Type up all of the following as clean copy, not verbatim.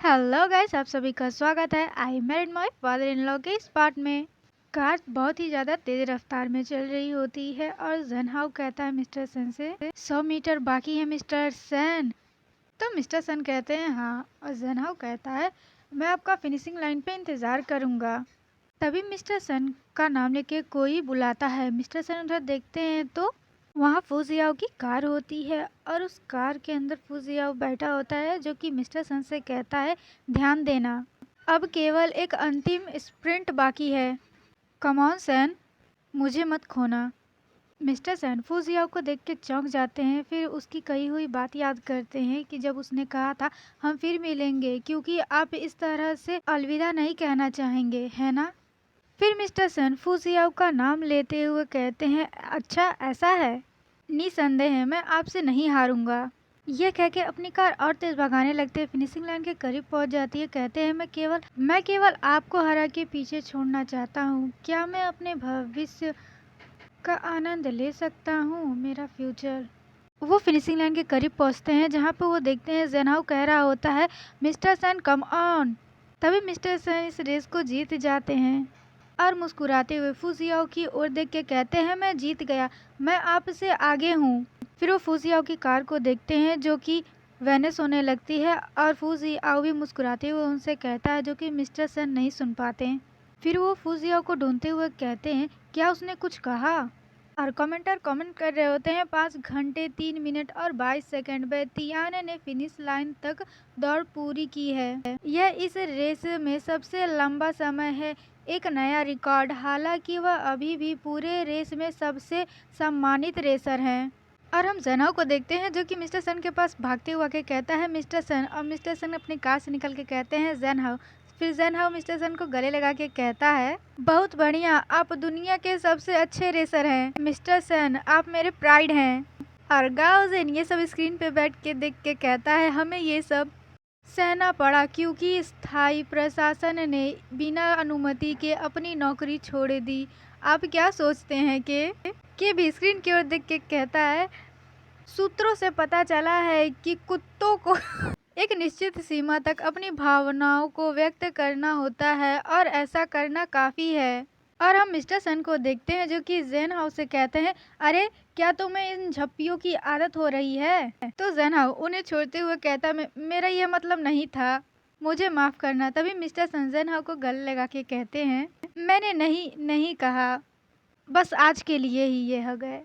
Hello guys, आप सभी का स्वागत है। I married my father in law के इस पार्ट में। कार बहुत ही ज़्यादा तेज रफ्तार में चल रही होती है और जनहाउ कहता है मिस्टर सन से 100 मीटर बाकी है मिस्टर सन। तो मिस्टर सन कहते हैं हाँ, और जनहाउ कहता है मैं आपका फिनिशिंग लाइन पे इंतज़ार करूँगा। तभी मिस्टर सन का नाम लेके कोई बुलाता है। मिस्टर सन उधर देखते हैं तो वहाँ फूजियाओ की कार होती है और उस कार के अंदर फूजियाओ बैठा होता है, जो कि मिस्टर सन से कहता है ध्यान देना, अब केवल एक अंतिम स्प्रिंट बाकी है। कम ऑन सन, मुझे मत खोना। मिस्टर सन फूजियाओ को देख के चौंक जाते हैं, फिर उसकी कही हुई बात याद करते हैं कि जब उसने कहा था हम फिर मिलेंगे, क्योंकि आप इस तरह से अलविदा नहीं कहना चाहेंगे, है ना। फिर मिस्टर सन फूजियाओ का नाम लेते हुए कहते हैं अच्छा ऐसा है, निसंदेह मैं आपसे नहीं हारूंगा। यह कह के अपनी कार और तेज भगाने लगते हैं। फिनिशिंग लाइन के करीब पहुंच जाती है। कहते हैं मैं केवल आपको हरा के पीछे छोड़ना चाहता हूँ। क्या मैं अपने भविष्य का आनंद ले सकता हूँ, मेरा फ्यूचर। वो फिनिशिंग लाइन के करीब पहुंचते हैं, जहाँ पे वो देखते हैं जनाउ कह रहा होता है मिस्टर सन कम ऑन। तभी मिस्टर सन इस रेस को जीत जाते हैं और मुस्कुराते हुए फूजियाओ की ओर देख के कहते हैं मैं जीत गया, मैं आपसे आगे हूँ। फिर वो फूजियाओ की कार को देखते हैं, जो कि वेनिस होने लगती है, और फूजियाओ भी मुस्कुराते हुए उनसे कहता है, जो कि मिस्टर सन नहीं सुन पाते। फिर वो फूजियाओ को ढूंढते हुए कहते हैं क्या उसने कुछ कहा। और कमेंटर कमेंट कर रहे होते हैं 5 घंटे 3 मिनट और 22 सेकंड में तियाने ने फिनिश लाइन तक दौड़ पूरी की है। यह इस रेस में सबसे लंबा समय है, एक नया रिकॉर्ड। हालांकि वह अभी भी पूरे रेस में सबसे सम्मानित रेसर हैं। और हम जनाओ को देखते हैं, जो कि मिस्टर सन के पास भागते हुआ के कहता है मिस्टर सन, और मिस्टर सन अपनी कार से निकल के कहते हैं जैनहाउ। फिर जैनहाउ मिस्टर सन को गले लगा के कहता है बहुत बढ़िया, आप दुनिया के सबसे अच्छे रेसर हैं मिस्टर सन, आप मेरे प्राइड हैं। और गाओजेन ये सब स्क्रीन पे बैठ के देख के कहता है हमें ये सब सहना पड़ा, क्योंकि स्थायी प्रशासन ने बिना अनुमति के अपनी नौकरी छोड़ दी। आप क्या सोचते हैं कि भी स्क्रीन की ओर देख के कहता है सूत्रों से पता चला है कि कुत्तों को एक निश्चित सीमा तक अपनी भावनाओं को व्यक्त करना होता है और ऐसा करना काफी है। और हम मिस्टर सन को देखते हैं, जो कि जेन हाउस से कहते हैं अरे क्या तुम्हें इन झप्पियों की आदत हो रही है। तो जेन हाउ उन्हें छोड़ते हुए कहता मेरा यह मतलब नहीं था, मुझे माफ करना। तभी मिस्टर सन जेन हाउ को गले लगा के कहते हैं मैंने नहीं कहा, बस आज के लिए ही ये हो गए।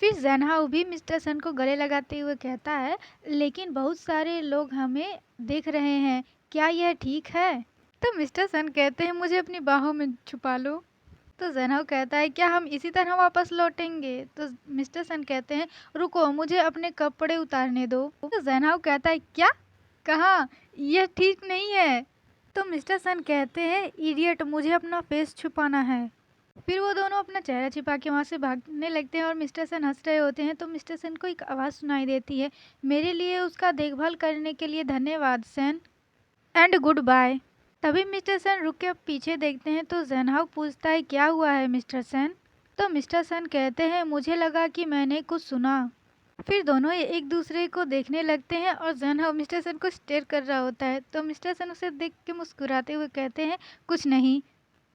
फिर जैनहाउ भी मिस्टर सन को गले लगाते हुए कहता है लेकिन बहुत सारे लोग हमें देख रहे हैं, क्या यह ठीक है। तो मिस्टर सन कहते हैं मुझे अपनी बाहों में छुपा लो। तो जैनहाउ कहता है क्या हम इसी तरह वापस लौटेंगे। तो मिस्टर सन कहते हैं रुको, मुझे अपने कपड़े उतारने दो। तो जैनहाउ कहता है क्या कहा, यह ठीक नहीं है। तो मिस्टर सन कहते हैं इडियट, मुझे अपना फेस छुपाना है। फिर वो दोनों अपना चेहरा छिपा के वहाँ से भागने लगते हैं और मिस्टर सन हंस रहे होते हैं। तो मिस्टर सन को एक आवाज़ सुनाई देती है मेरे लिए उसका देखभाल करने के लिए धन्यवाद सन, एंड गुड बाय। तभी मिस्टर सन रुक के पीछे देखते हैं, तो जैनहाउ पूछता है क्या हुआ है मिस्टर सन। तो मिस्टर सन कहते हैं मुझे लगा कि मैंने कुछ सुना। फिर दोनों एक दूसरे को देखने लगते हैं और जैनहाउ मिस्टर सन को स्टेयर कर रहा होता है। तो मिस्टर सन उसे देख के मुस्कुराते हुए कहते हैं कुछ नहीं।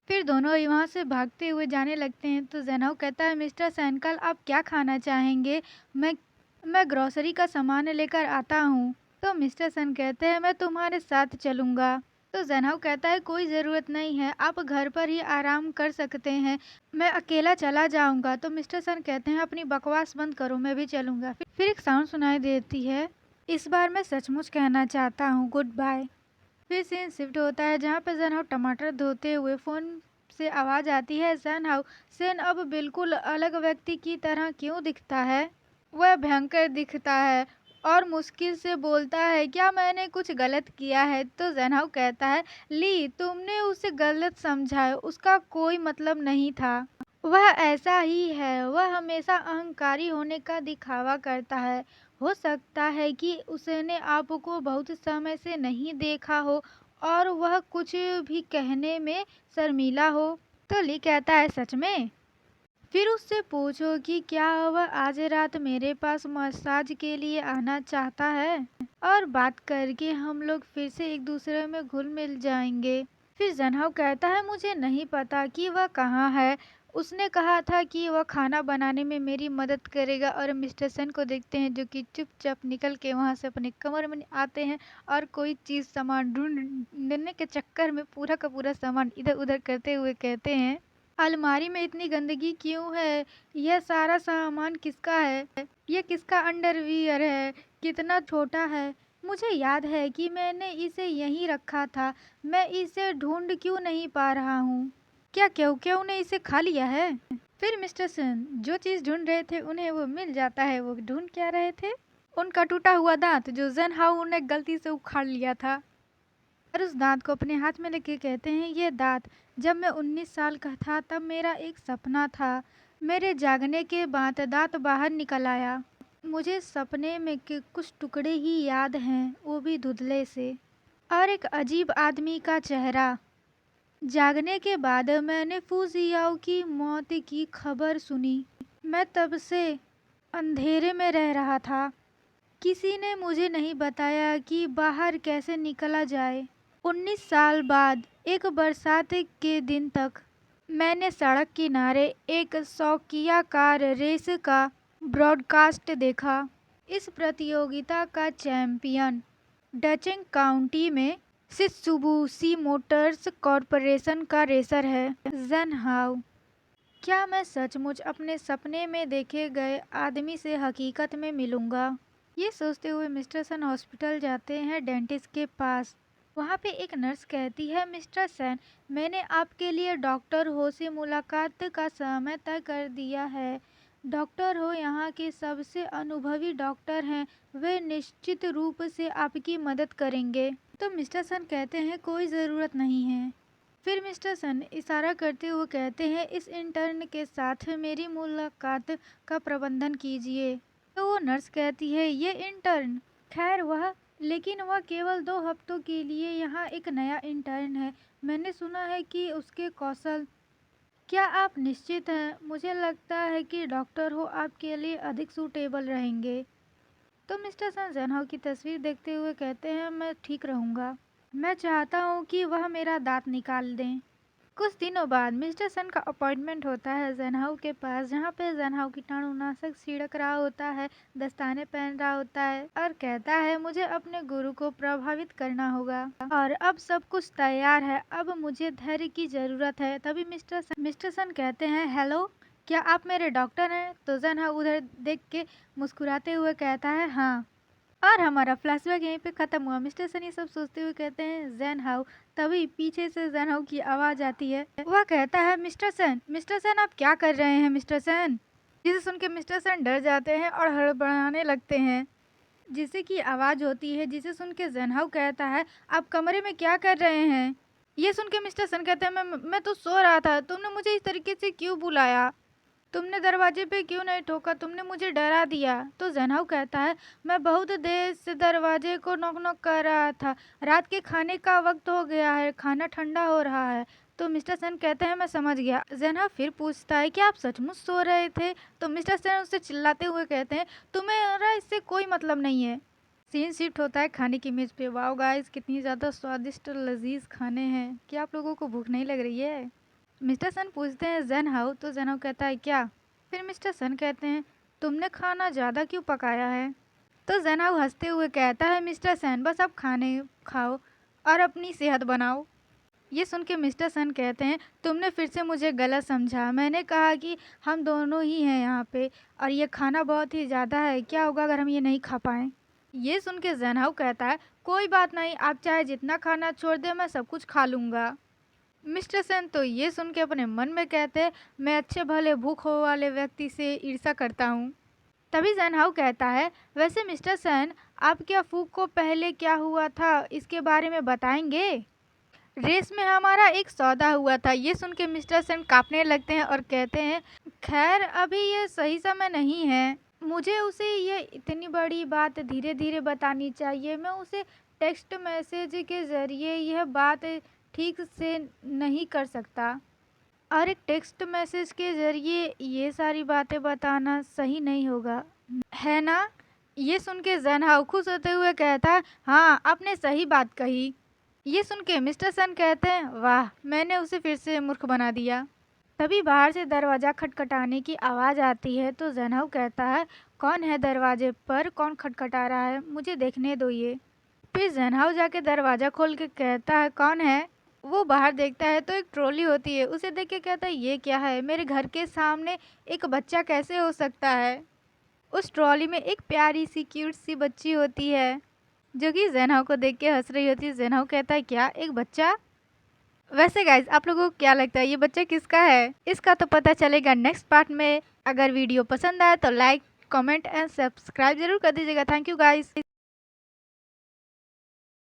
फिर दोनों वहाँ से भागते हुए जाने लगते हैं। तो जैनहाउ कहता है मिस्टर सन कल आप क्या खाना चाहेंगे, मैं ग्रोसरी का सामान लेकर आता हूँ। तो मिस्टर सन कहते हैं मैं तुम्हारे साथ चलूँगा। तो जैनहाउ कहता है कोई ज़रूरत नहीं है, आप घर पर ही आराम कर सकते हैं, मैं अकेला चला जाऊँगा। तो मिस्टर सन कहते हैं अपनी बकवास बंद करो, मैं भी चलूँगा। फिर एक साउंड सुनाई देती है इस बार मैं सचमुच कहना चाहता हूँ, गुड बाय। फिर सीन शिफ्ट होता है, जहाँ पे जैनहाउ टमाटर धोते हुए फ़ोन से आवाज़ आती है जैनहाउ सेन अब बिल्कुल अलग व्यक्ति की तरह क्यों दिखता है। वह भयंकर दिखता है और मुश्किल से बोलता है क्या मैंने कुछ गलत किया है। तो जैनहाउ कहता है ली तुमने उसे गलत समझा है, उसका कोई मतलब नहीं था, वह ऐसा ही है, वह हमेशा अहंकारी होने का दिखावा करता है। हो सकता है कि उसने आपको बहुत समय से नहीं देखा हो और वह कुछ भी कहने में शर्मीला हो। तो ली कहता है सच में। फिर उससे पूछो कि क्या वह आज रात मेरे पास मसाज के लिए आना चाहता है, और बात करके हम लोग फिर से एक दूसरे में घुल मिल जाएंगे। फिर जन्हाव कहता है मुझे नहीं पता कि वह कहाँ है। उसने कहा था कि वह खाना बनाने में मेरी मदद करेगा। और मिस्टर सन को देखते हैं जो कि चुपचाप निकल के वहाँ से अपने कमरे में आते हैं और कोई चीज़ सामान ढूंढने के चक्कर में पूरा का पूरा सामान इधर उधर करते हुए कहते हैं, अलमारी में इतनी गंदगी क्यों है? यह सारा सामान किसका है? यह किसका अंडरवियर है? कितना छोटा है? मुझे याद है कि मैंने इसे यहीं रखा था। मैं इसे ढूंढ क्यों नहीं पा रहा हूँ? क्या क्यों ने इसे खा लिया है? फिर मिस्टर सन जो चीज़ ढूंढ रहे थे उन्हें वो मिल जाता है। वो ढूंढ क्या रहे थे? उनका टूटा हुआ दांत जो ज़ेनहाउ ने गलती से उखाड़ लिया था। और उस दांत को अपने हाथ में लेके कहते हैं, ये दांत जब मैं 19 साल का था तब मेरा एक सपना था। मेरे जागने के बाद दांत बाहर निकल आया। मुझे सपने में के कुछ टुकड़े ही याद हैं, वो भी धुंधले से, और एक अजीब आदमी का चेहरा। जागने के बाद मैंने फू जियाओ की मौत की खबर सुनी। मैं तब से अंधेरे में रह रहा था। किसी ने मुझे नहीं बताया कि बाहर कैसे निकला जाए। 19 साल बाद एक बरसात के दिन तक मैंने सड़क किनारे एक शौकिया कार रेस का ब्रॉडकास्ट देखा। इस प्रतियोगिता का चैंपियन डचिंग काउंटी में शित्सुबिशी मोटर्स कॉरपोरेशन का रेसर है, ज़ेनहाउ। क्या मैं सचमुच अपने सपने में देखे गए आदमी से हकीकत में मिलूंगा? ये सोचते हुए मिस्टर सन हॉस्पिटल जाते हैं डेंटिस्ट के पास। वहाँ पे एक नर्स कहती है, मिस्टर सन, मैंने आपके लिए डॉक्टर हो से मुलाकात का समय तय कर दिया है। डॉक्टर हो यहाँ के सबसे अनुभवी डॉक्टर हैं। वे निश्चित रूप से आपकी मदद करेंगे। तो मिस्टर सन कहते हैं कोई ज़रूरत नहीं है। फिर मिस्टर सन इशारा करते हुए कहते हैं, इस इंटर्न के साथ मेरी मुलाकात का प्रबंधन कीजिए। तो वो नर्स कहती है, ये इंटर्न? खैर लेकिन वह केवल 2 हफ्तों के लिए यहाँ एक नया इंटर्न है। मैंने सुना है कि उसके कौशल। क्या आप निश्चित हैं? मुझे लगता है कि डॉक्टर हो आपके लिए अधिक सूटेबल रहेंगे। तो मिस्टर सन ज़ेनहाउ की तस्वीर देखते हुए कहते हैं, मैं ठीक रहूँगा। मैं चाहता हूँ कि वह मेरा दांत निकाल दें। कुछ दिनों बाद मिस्टर सन का अपॉइंटमेंट होता है ज़ेनहाउ के पास, जहाँ पे ज़ेनहाउ कीटाणुनाशक छिड़क रहा होता है, दस्ताने पहन रहा होता है और कहता है, मुझे अपने गुरु को प्रभावित करना होगा और अब सब कुछ तैयार है। अब मुझे धैर्य की ज़रूरत है। तभी मिस्टर सन कहते हैं, हेलो, क्या आप मेरे डॉक्टर हैं? तो ज़ेनहाउ उधर देख के मुस्कुराते हुए कहता है, हाँ। और हमारा फ्लैशबैक यहीं पे खत्म हुआ। मिस्टर सन ये सब सोचते हुए कहते हैं, ज़ेनहाउ। तभी पीछे से ज़ेनहाउ की आवाज़ आती है। वह कहता है, मिस्टर सन आप क्या कर रहे हैं मिस्टर सन? जिसे सुन के मिस्टर सन डर जाते हैं और हड़बड़ाने लगते हैं। जिसे की आवाज़ होती है, जिसे सुन के ज़ेनहाउ कहता है, आप कमरे में क्या कर रहे हैं? ये सुन के मिस्टर सन कहते हैं, मैं तो सो रहा था। तुमने मुझे इस तरीके से क्यों बुलाया? तुमने दरवाजे पे क्यों नहीं ठोका? तुमने मुझे डरा दिया। तो ज़ेनहाउ कहता है, मैं बहुत देर से दरवाजे को नॉक नॉक कर रहा था। रात के खाने का वक्त हो गया है, खाना ठंडा हो रहा है। तो मिस्टर सन कहते हैं, मैं समझ गया। ज़ेनहाउ फिर पूछता है, क्या आप सचमुच सो रहे थे? तो मिस्टर सन उससे चिल्लाते हुए कहते हैं, तुम्हें इससे कोई मतलब नहीं है। सीन शिफ्ट होता है खाने की मेज़ पे। वाओ गाइस, कितनी ज़्यादा स्वादिष्ट और लजीज खाने हैं। क्या आप लोगों को भूख नहीं लग रही है? मिस्टर सन पूछते हैं, ज़ेनहाउ? तो ज़ेनहाउ कहता है, क्या? फिर मिस्टर सन कहते हैं, तुमने खाना ज़्यादा क्यों पकाया है? तो ज़ेनहाउ हंसते हुए कहता है, मिस्टर सन, बस आप खाने खाओ और अपनी सेहत बनाओ। ये सुन के मिस्टर सन कहते हैं, तुमने फिर से मुझे गलत समझा। मैंने कहा कि हम दोनों ही हैं यहाँ पे, और ये खाना बहुत ही ज़्यादा है। क्या होगा अगर हम ये नहीं खा पाएँ? ये सुन के ज़ेनहाउ कहता है, कोई बात नहीं, आप चाहे जितना खाना छोड़ दें, मैं सब कुछ खा लूँगा। मिस्टर सन तो ये सुन के अपने मन में कहते हैं, मैं अच्छे भले भूख वाले व्यक्ति से ईर्ष्या करता हूँ। तभी ज़ेनहाउ कहता है, वैसे मिस्टर सन, आपके अफूक को पहले क्या हुआ था इसके बारे में बताएंगे? रेस में हमारा एक सौदा हुआ था। ये सुन के मिस्टर सन कांपने लगते हैं और कहते हैं, खैर अभी ये सही समय नहीं है। मुझे उसे ये इतनी बड़ी बात धीरे धीरे बतानी चाहिए। मैं उसे टेक्स्ट मैसेज के ज़रिए यह बात ठीक से नहीं कर सकता। और एक टेक्स्ट मैसेज के ज़रिए ये सारी बातें बताना सही नहीं होगा, है ना? ये सुन के ज़ेनहाओ खुश होते हुए कहता है, हाँ, आपने सही बात कही। ये सुन के मिस्टर सन कहते हैं, वाह, मैंने उसे फिर से मूर्ख बना दिया। तभी बाहर से दरवाज़ा खटखटाने की आवाज़ आती है तो ज़ेनहाओ कहता है, कौन है दरवाजे पर, कौन खटखटा रहा है, मुझे देखने दो ये। फिर ज़ेनहाओ जाके दरवाज़ा खोल के कहता है, कौन है? वो बाहर देखता है तो एक ट्रॉली होती है, उसे देख के कहता है, ये क्या है, मेरे घर के सामने एक बच्चा कैसे हो सकता है? उस ट्रॉली में एक प्यारी सी क्यूट सी बच्ची होती है जो कि ज़ेनहाओ को देख के हंस रही होती है। ज़ेनहाओ कहता है, क्या एक बच्चा? वैसे गाइज आप लोगों को क्या लगता है ये बच्चा किसका है? इसका तो पता चलेगा नेक्स्ट पार्ट में। अगर वीडियो पसंद आए तो लाइक, कमेंट एंड सब्सक्राइब जरूर कर दीजिएगा। Thank you guys.